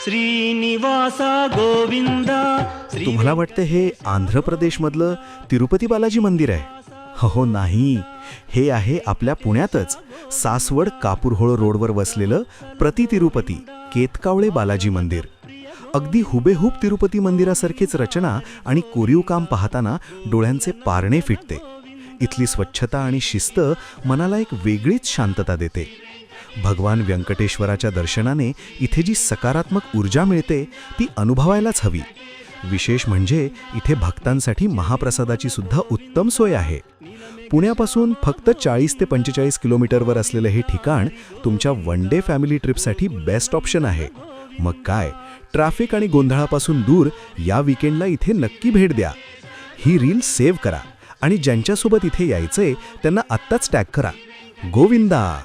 श्रीनिवासा गोविंदा तुम्हाला वाटतं हे आंध्र प्रदेशमधलं तिरुपती बालाजी मंदिर आहे? हो नाही, हे आहे आपल्या पुण्यातच सासवड कापूरहोळ रोडवर वसलेलं प्रति तिरुपती केतकावळे बालाजी मंदिर. अगदी हुबेहूब तिरुपती मंदिरासारखीच रचना आणि कोरीव काम पाहताना डोळ्यांचे पारणे फिटते. इथली स्वच्छता आणि शिस्त मनाला एक वेगळीच शांतता देते. भगवान व्यंकटेश्वराच्या दर्शनाने इथे जी सकारात्मक ऊर्जा मिळते ती अनुभवायलाच हवी. विशेष म्हणजे इथे भक्तांसाठी महाप्रसादाची सुद्धा उत्तम सोय आहे. पुण्यापासून फक्त 40 ते 45 किलोमीटरवर असलेलं हे ठिकाण तुमच्या वन डे फॅमिली ट्रिपसाठी बेस्ट ऑप्शन आहे. मग काय, ट्रॅफिक आणि गोंधळापासून दूर या विकेंडला इथे नक्की भेट द्या. ही रील सेव्ह करा आणि ज्यांच्यासोबत इथे यायचंय त्यांना आत्ताच टॅग करा. गोविंदा.